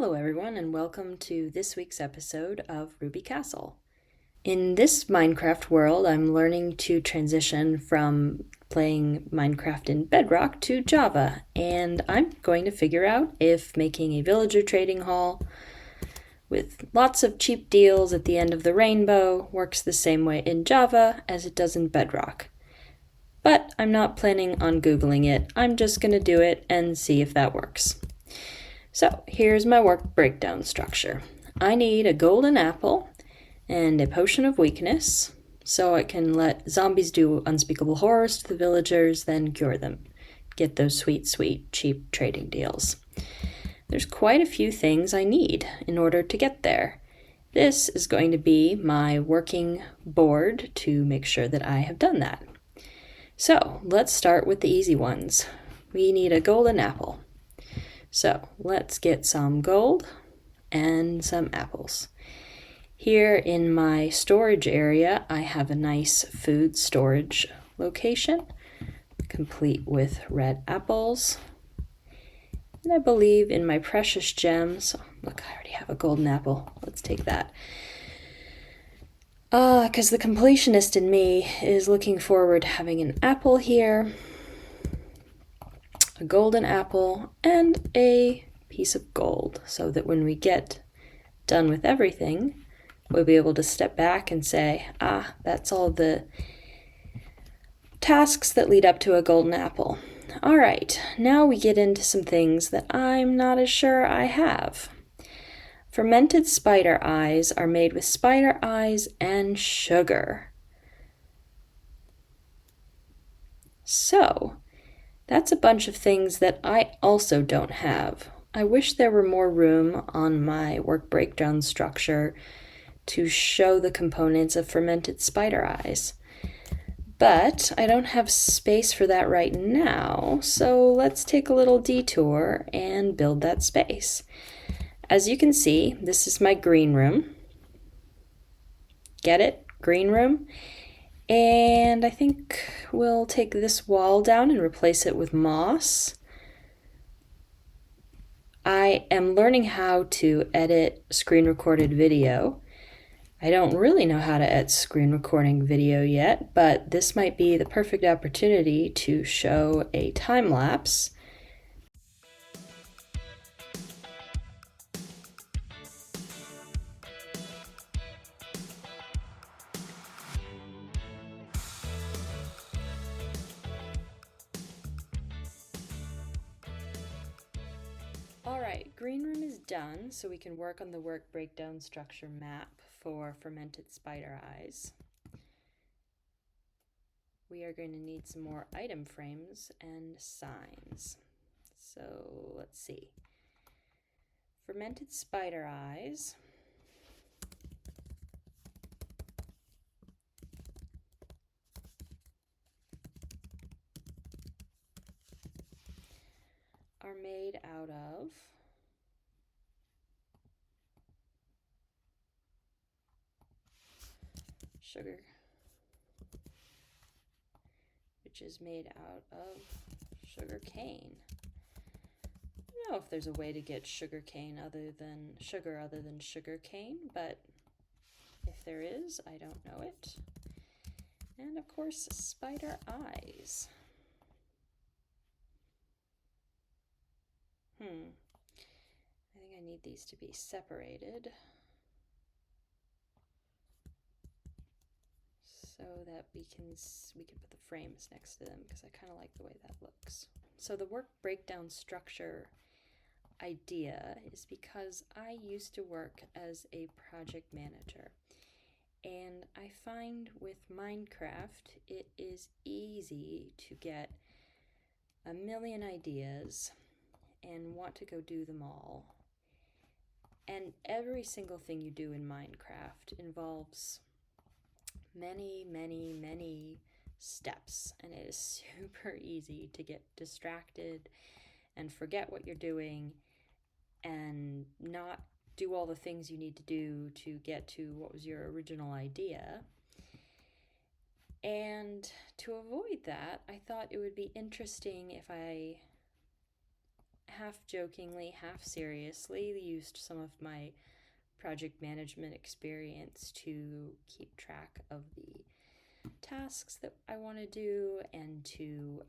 Hello everyone and welcome to this week's episode of Ruby Kastle. In this Minecraft world, I'm learning to transition from playing Minecraft in Bedrock to Java, and I'm going to figure out if making a villager trading hall with lots of cheap deals at the end of the rainbow works the same way in Java as it does in Bedrock. But I'm not planning on Googling it. I'm just going to do it and see if that works. So here's my work breakdown structure. I need a golden apple and a potion of weakness so I can let zombies do unspeakable horrors to the villagers, then cure them. Get those sweet, sweet, cheap trading deals. There's quite a few things I need in order to get there. This is going to be my working board to make sure that I have done that. So let's start with the easy ones. We need a golden apple. So let's get some gold and some apples. Here in my storage area, I have a nice food storage location, complete with red apples. And I believe in my precious gems, look, I already have a golden apple. Let's take that. Because the completionist in me is looking forward to having an apple here, a golden apple, and a piece of gold, so that when we get done with everything, we'll be able to step back and say, that's all the tasks that lead up to a golden apple. All right, now we get into some things that I'm not as sure I have. Fermented spider eyes are made with spider eyes and sugar. So, that's a bunch of things that I also don't have. I wish there were more room on my work breakdown structure to show the components of fermented spider eyes. But I don't have space for that right now, so let's take a little detour and build that space. As you can see, this is my green room. Get it? Green room. And I think we'll take this wall down and replace it with moss. I am learning how to edit screen recorded video. I don't really know how to edit screen recording video yet, but this might be the perfect opportunity to show a time lapse. Alright, green room is done, so we can work on the work breakdown structure map for fermented spider eyes. We are going to need some more item frames and signs. So let's see. Fermented spider eyes. Are made out of sugar, which is made out of sugar cane. I don't know if there's a way to get sugar cane other than sugar cane, but if there is, I don't know it. And of course, spider eyes. I think I need these to be separated so that we can put the frames next to them, because I kind of like the way that looks. So the work breakdown structure idea is because I used to work as a project manager, and I find with Minecraft it is easy to get a million ideas and want to go do them all. And every single thing you do in Minecraft involves many, many, many steps, and it is super easy to get distracted and forget what you're doing and not do all the things you need to do to get to what was your original idea. And to avoid that, I thought it would be interesting if I half jokingly, half seriously, used some of my project management experience to keep track of the tasks that I want to do and to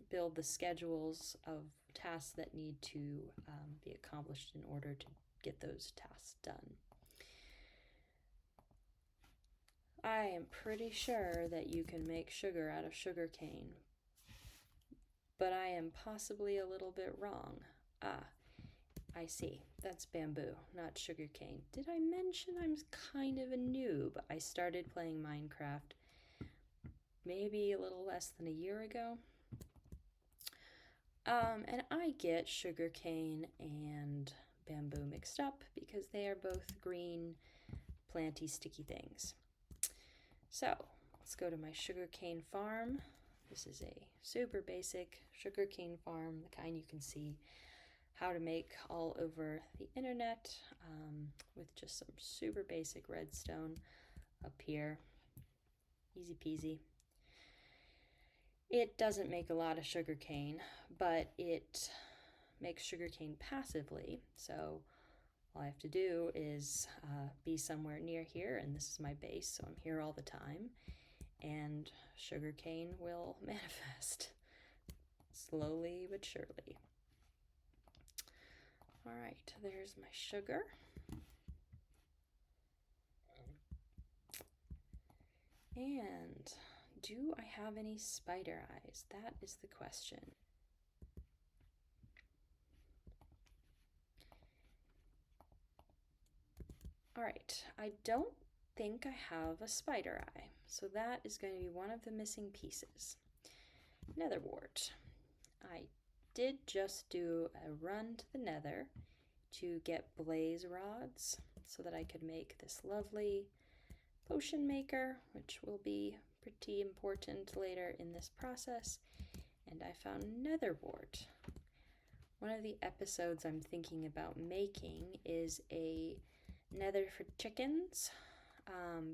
build the schedules of tasks that need to be accomplished in order to get those tasks done. I am pretty sure that you can make sugar out of sugar cane, but I am possibly a little bit wrong. I see. That's bamboo, not sugar cane. Did I mention I'm kind of a noob? I started playing Minecraft maybe a little less than a year ago. And I get sugar cane and bamboo mixed up because they are both green, planty, sticky things. So let's go to my sugarcane farm. This is a super basic sugarcane farm, the kind you can see how to make all over the internet with just some super basic redstone up here. Easy peasy. It doesn't make a lot of sugarcane, but it makes sugarcane passively. So all I have to do is be somewhere near here, and this is my base, so I'm here all the time, and sugarcane will manifest slowly but surely. All right, there's my sugar. And do I have any spider eyes? That is the question. All right, I don't think I have a spider eye, so that is going to be one of the missing pieces. Nether wart. I did just do a run to the nether to get blaze rods so that I could make this lovely potion maker, which will be pretty important later in this process. And I found nether wart. One of the episodes I'm thinking about making is a nether for chickens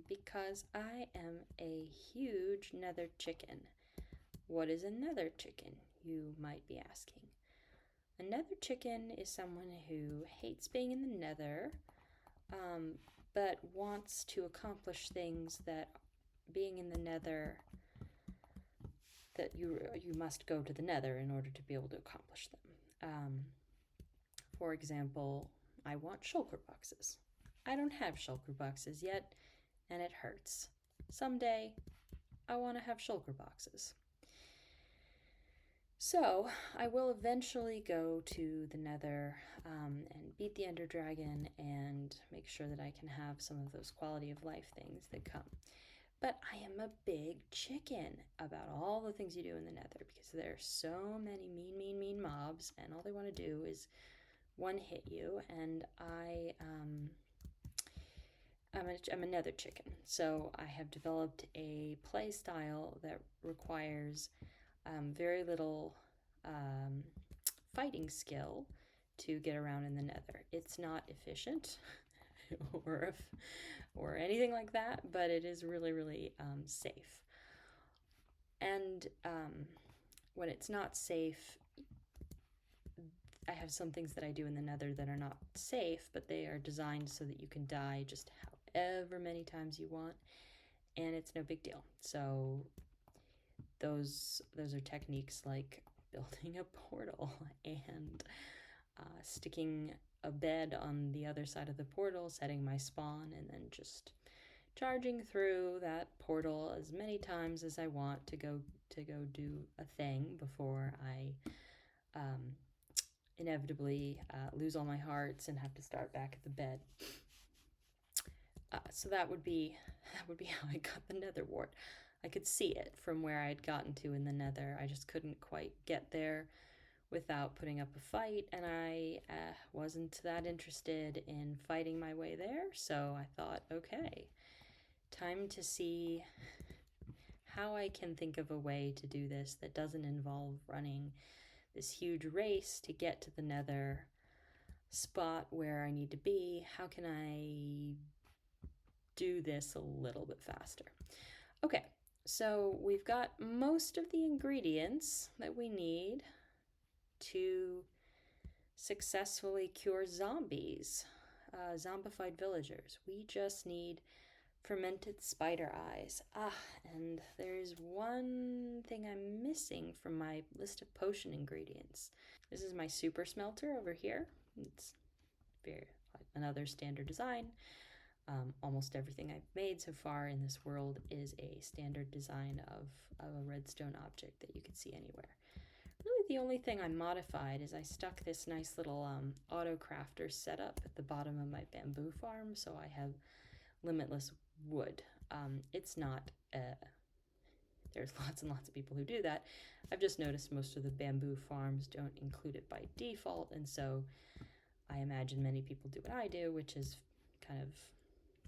because I am a huge nether chicken. What is a nether chicken, you might be asking? A nether chicken is someone who hates being in the nether, but wants to accomplish things that being in the nether, that you must go to the nether in order to be able to accomplish them. For example, I want shulker boxes. I don't have shulker boxes yet, and it hurts. Someday, I want to have shulker boxes. So, I will eventually go to the nether and beat the ender dragon and make sure that I can have some of those quality of life things that come. But I am a big chicken about all the things you do in the nether because there are so many mean mobs, and all they want to do is one hit you, and I'm a nether chicken. So I have developed a play style that requires very little fighting skill to get around in the nether. It's not efficient or anything like that, but it is really safe. And when it's not safe, I have some things that I do in the nether that are not safe, but they are designed so that you can die just however many times you want, and it's no big deal. So those are techniques like building a portal and sticking a bed on the other side of the portal, setting my spawn, and then just charging through that portal as many times as I want to go do a thing before I inevitably lose all my hearts and have to start back at the bed. So that would be how I got the nether wart. I could see it from where I had gotten to in the nether. I just couldn't quite get there without putting up a fight, and I wasn't that interested in fighting my way there, so I thought, okay, time to see how I can think of a way to do this that doesn't involve running this huge race to get to the nether spot where I need to be. How can I do this a little bit faster? Okay, so we've got most of the ingredients that we need to successfully cure zombies, zombified villagers. We just need fermented spider eyes. And there's one thing I'm missing from my list of potion ingredients. This is my super smelter over here. It's very another standard design. Almost everything I've made so far in this world is a standard design of a redstone object that you can see anywhere. Really the only thing I modified is I stuck this nice little auto crafter setup at the bottom of my bamboo farm, so I have limitless wood. It's not there's lots and lots of people who do that. I've just noticed most of the bamboo farms don't include it by default, and so I imagine many people do what I do, which is kind of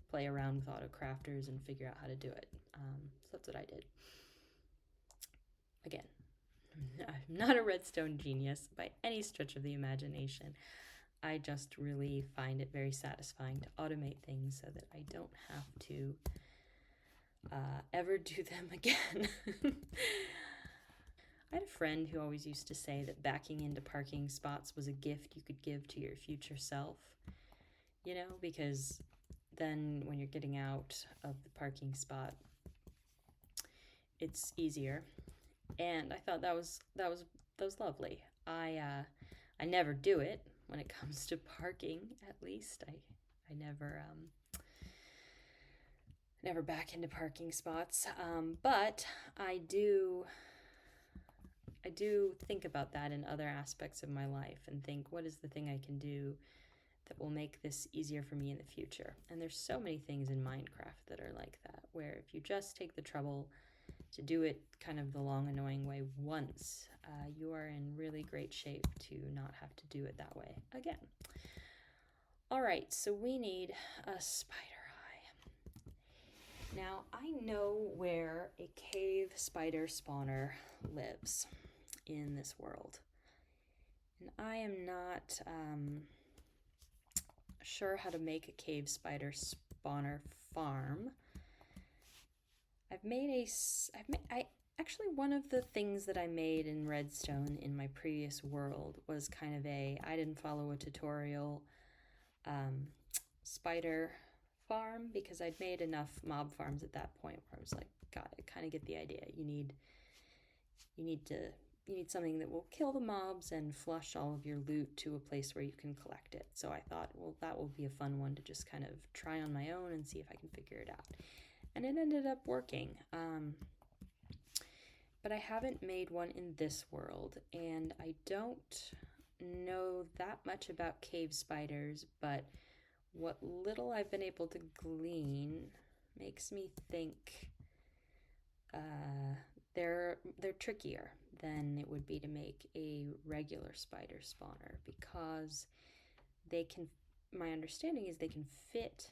play around with auto crafters and figure out how to do it. So that's what I did. Again, I'm not a redstone genius by any stretch of the imagination. I just really find it very satisfying to automate things so that I don't have to ever do them again. I had a friend who always used to say that backing into parking spots was a gift you could give to your future self, because then when you're getting out of the parking spot, it's easier. And I thought that was lovely. I never do it when it comes to parking. At least I never back into parking spots. But I do think about that in other aspects of my life and think, what is the thing I can do that will make this easier for me in the future? And there's so many things in Minecraft that are like that, where if you just take the trouble to do it kind of the long, annoying way once, you are in really great shape to not have to do it that way again. All right, so we need a spider eye. Now, I know where a cave spider spawner lives in this world, and I am not sure how to make a cave spider spawner farm. Actually, one of the things that I made in redstone in my previous world was kind of I didn't follow a tutorial spider farm, because I'd made enough mob farms at that point where I was like, God, I kind of get the idea. You need something that will kill the mobs and flush all of your loot to a place where you can collect it. So I thought, well, that will be a fun one to just kind of try on my own and see if I can figure it out. And it ended up working. But I haven't made one in this world, and I don't know that much about cave spiders, but what little I've been able to glean makes me think they're trickier than it would be to make a regular spider spawner, because my understanding is they can fit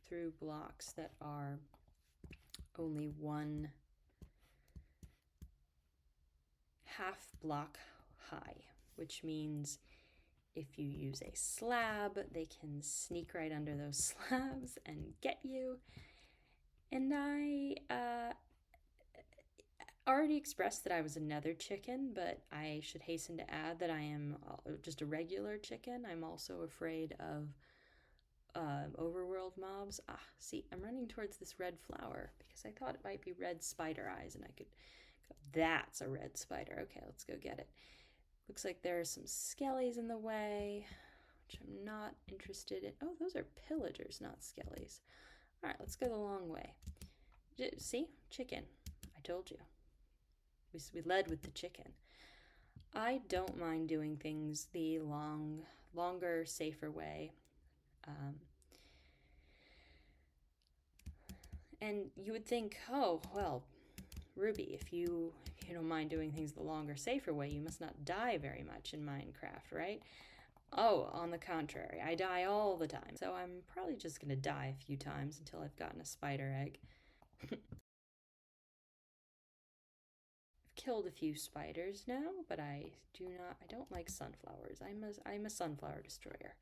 through blocks that are only one half block high, which means if you use a slab, they can sneak right under those slabs and get you. And I already expressed that I was a nether chicken, but I should hasten to add that I am just a regular chicken. I'm also afraid of overworld mobs. See, I'm running towards this red flower because I thought it might be red spider eyes, and I could go, that's a red spider. Okay, let's go get it. Looks like there are some skellies in the way, which I'm not interested in. Oh, those are pillagers, not skellies. All right, let's go the long way. See? Chicken. I told you. We led with the chicken. I don't mind doing things the longer, safer way. And you would think, oh, well, Ruby, if you don't mind doing things the longer, safer way, you must not die very much in Minecraft, right? Oh, on the contrary, I die all the time. So I'm probably just going to die a few times until I've gotten a spider egg. I've killed a few spiders now, but I don't like sunflowers. I'm a sunflower destroyer.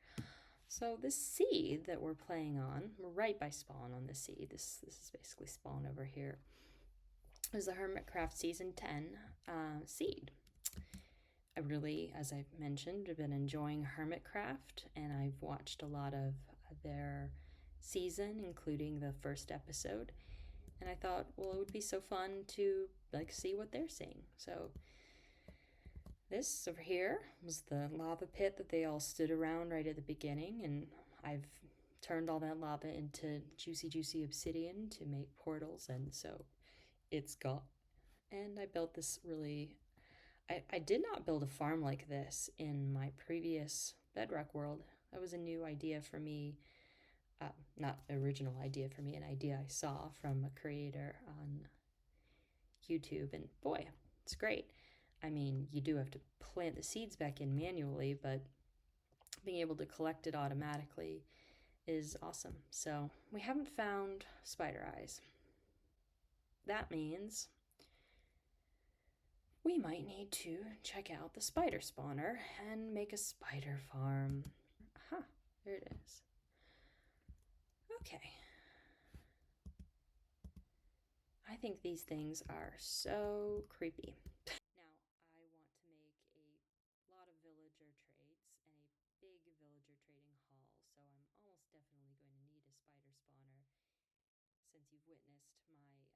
So this seed that we're playing on, we're right by spawn on the seed. This is basically spawn over here. Is the Hermitcraft Season 10 seed. I really, as I've mentioned, have been enjoying Hermitcraft, and I've watched a lot of their season, including the first episode. And I thought, well, it would be so fun to see what they're seeing. So this over here was the lava pit that they all stood around right at the beginning, and I've turned all that lava into juicy obsidian to make portals, and so it's gone. And I built this really. I did not build a farm like this in my previous Bedrock world. That was a new idea for me. Not original idea for me, an idea I saw from a creator on YouTube, and boy, it's great. I mean, you do have to plant the seeds back in manually, but being able to collect it automatically is awesome. So we haven't found spider eyes. That means we might need to check out the spider spawner and make a spider farm. Aha, there it is. Okay. I think these things are so creepy. Now, I want to make a lot of villager trades and a big villager trading hall, so I'm almost definitely going to need a spider spawner. Since you've witnessed my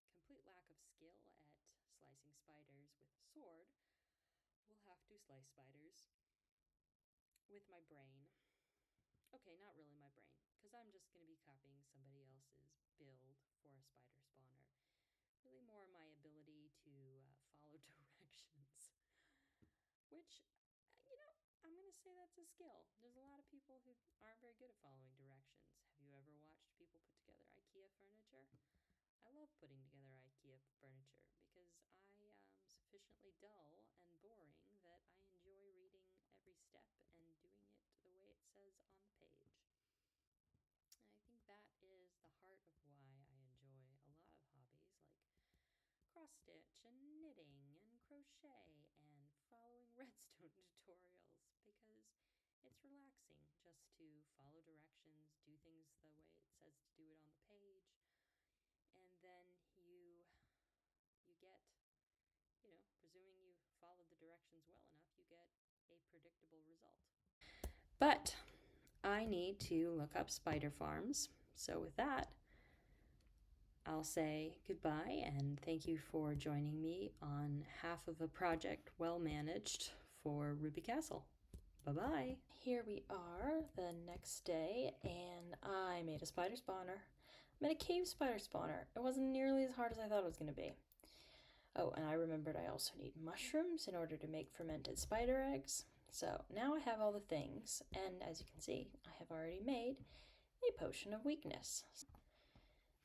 complete lack of skill at slicing spiders with a sword, we'll have to slice spiders with my brain. Okay, not really my brain, because I'm just going to be copying somebody else's build for a spider spawner. Really more my ability to follow directions, which, I'm going to say that's a skill. There's a lot of people who aren't very good at following directions. Have you ever watched people put together IKEA furniture? I love putting together IKEA furniture because I am sufficiently dull and boring that I enjoy reading every step and doing it the way it says on the page. And I think that is the heart of why I enjoy a lot of hobbies like cross stitch and knitting and crochet and following redstone tutorials, because it's relaxing just to follow directions, do things the way it says to do it on the page, and then you get, presuming you follow the directions well enough, you get a predictable result. But I need to look up spider farms. So with that, I'll say goodbye and thank you for joining me on half of a project well managed for Ruby Castle. Bye-bye. Here we are the next day, and I made a spider spawner. I made a cave spider spawner. It wasn't nearly as hard as I thought it was going to be. Oh, and I remembered I also need mushrooms in order to make fermented spider eggs. So now I have all the things, and as you can see, I have already made a potion of weakness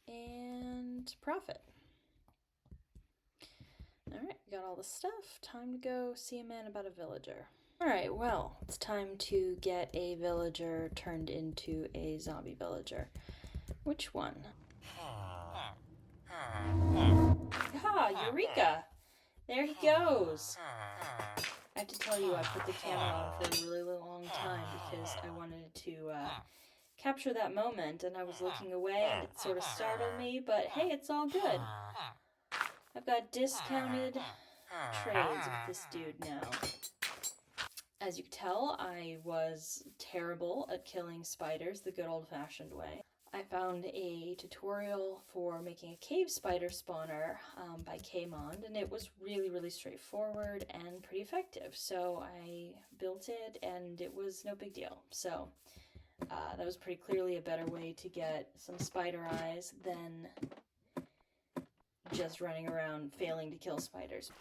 and profit. Alright, got all the stuff. Time to go see a man about a villager. Alright, well, it's time to get a villager turned into a zombie villager. Which one? Ah, Eureka! There he goes! I have to tell you, I put the camera on for a really long time because I wanted to capture that moment, and I was looking away and it sort of startled me, but hey, it's all good. I've got discounted trades with this dude now. As you can tell, I was terrible at killing spiders the good old-fashioned way. I found a tutorial for making a cave spider spawner by Kmond, and it was really straightforward and pretty effective. So I built it, and it was no big deal. So that was pretty clearly a better way to get some spider eyes than just running around failing to kill spiders.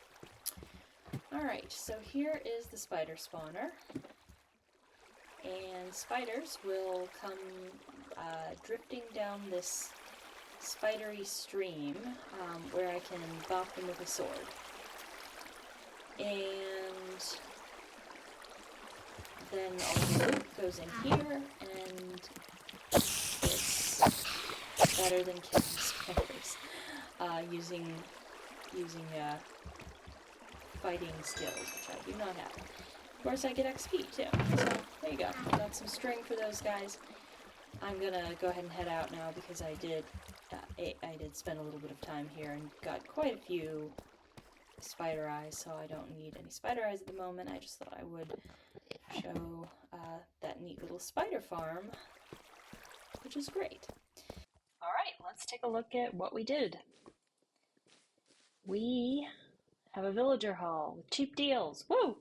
Alright, so here is the spider spawner. And spiders will come drifting down this spidery stream where I can bop them with a sword. And then all the loot goes in here, and it's better than killing spiders using fighting skills, which I do not have. Of course, I get XP too. So there you go. Got some string for those guys. I'm gonna go ahead and head out now because I did spend a little bit of time here and got quite a few spider eyes, so I don't need any spider eyes at the moment. I just thought I would show that neat little spider farm, which is great. All right, let's take a look at what we did. We have a villager hall with cheap deals. Woo!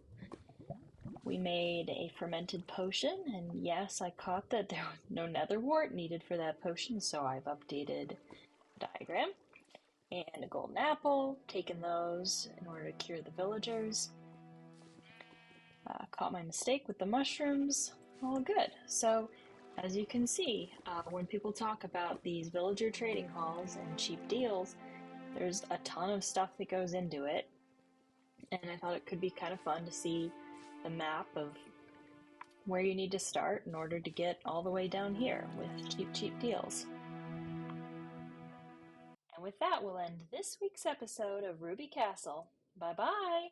We made a fermented potion, and yes, I caught that there was no nether wart needed for that potion, so I've updated the diagram. And a golden apple, taken those in order to cure the villagers. Caught my mistake with the mushrooms, all good. So, as you can see, when people talk about these villager trading halls and cheap deals, there's a ton of stuff that goes into it, and I thought it could be kind of fun to see the map of where you need to start in order to get all the way down here with cheap deals. And with that, we'll end this week's episode of Ruby Castle. Bye-bye!